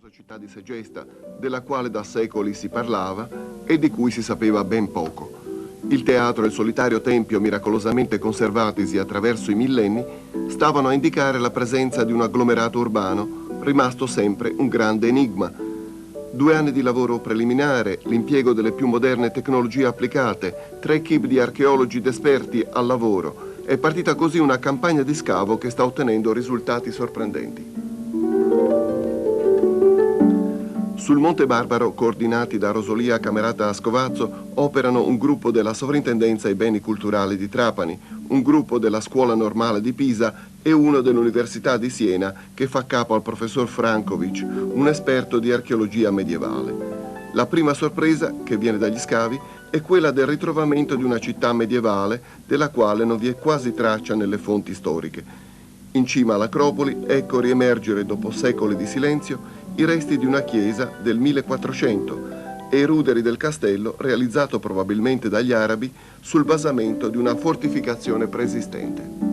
famosa città di Segesta, della quale da secoli si parlava e di cui si sapeva ben poco. Il teatro e il solitario tempio miracolosamente conservatisi attraverso i millenni stavano a indicare la presenza di un agglomerato urbano rimasto sempre un grande enigma. 2 anni di lavoro preliminare, l'impiego delle più moderne tecnologie applicate, 3 equip di archeologi ed esperti al lavoro. È partita così una campagna di scavo che sta ottenendo risultati sorprendenti. Sul Monte Barbaro, coordinati da Rosolia Camerata Scovazzo, operano un gruppo della Sovrintendenza ai Beni Culturali di Trapani, un gruppo della Scuola Normale di Pisa e uno dell'Università di Siena che fa capo al professor Frankovic, un esperto di archeologia medievale. La prima sorpresa, che viene dagli scavi, è quella del ritrovamento di una città medievale della quale non vi è quasi traccia nelle fonti storiche. In cima all'Acropoli ecco riemergere dopo secoli di silenzio i resti di una chiesa del 1400 e i ruderi del castello realizzato probabilmente dagli arabi sul basamento di una fortificazione preesistente.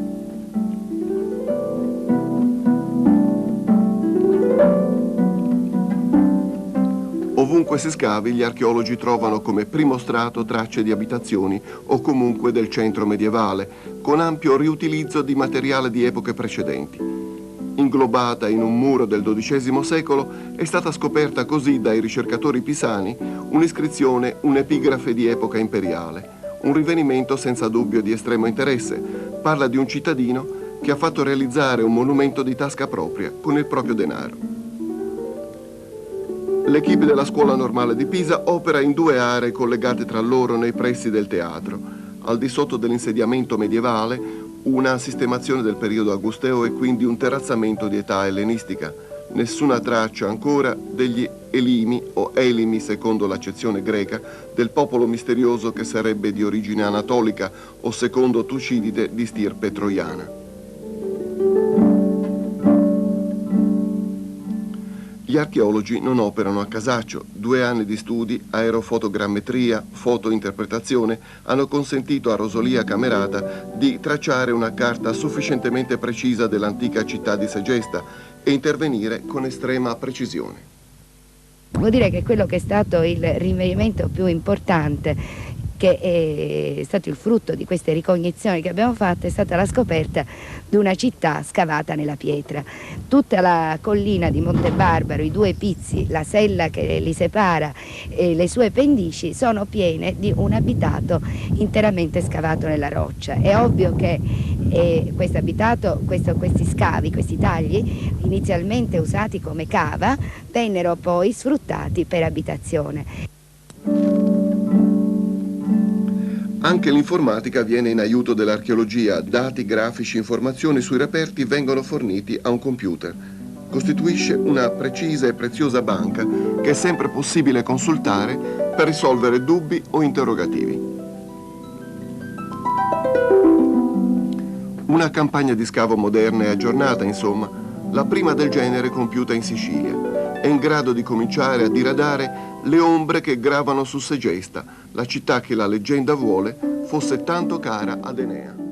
Ovunque si scavi, gli archeologi trovano come primo strato tracce di abitazioni o comunque del centro medievale, con ampio riutilizzo di materiale di epoche precedenti. Inglobata in un muro del XII secolo, è stata scoperta così dai ricercatori pisani un'iscrizione, un'epigrafe di epoca imperiale, un rinvenimento senza dubbio di estremo interesse. Parla di un cittadino che ha fatto realizzare un monumento di tasca propria con il proprio denaro. L'equipe della Scuola Normale di Pisa opera in 2 aree collegate tra loro nei pressi del teatro. Al di sotto dell'insediamento medievale, una sistemazione del periodo augusteo e quindi un terrazzamento di età ellenistica. Nessuna traccia ancora degli Elimi o Elimi, secondo l'accezione greca, del popolo misterioso che sarebbe di origine anatolica o, secondo Tucidide, di stirpe troiana. Gli archeologi non operano a casaccio. 2 anni di studi, aerofotogrammetria, fotointerpretazione hanno consentito a Rosolia Camerata di tracciare una carta sufficientemente precisa dell'antica città di Segesta e intervenire con estrema precisione. Vuol dire che quello che è stato il rinvenimento più importante, che è stato il frutto di queste ricognizioni che abbiamo fatto, è stata la scoperta di una città scavata nella pietra. Tutta la collina di Monte Barbaro, i 2 pizzi, la sella che li separa e le sue pendici sono piene di un abitato interamente scavato nella roccia. È ovvio che questo abitato, questi scavi, questi tagli, inizialmente usati come cava, vennero poi sfruttati per abitazione. Anche l'informatica viene in aiuto dell'archeologia. Dati, grafici, informazioni sui reperti vengono forniti a un computer. Costituisce una precisa e preziosa banca che è sempre possibile consultare per risolvere dubbi o interrogativi. Una campagna di scavo moderna e aggiornata, insomma, la prima del genere compiuta in Sicilia. È in grado di cominciare a diradare le ombre che gravano su Segesta, la città che la leggenda vuole fosse tanto cara ad Enea.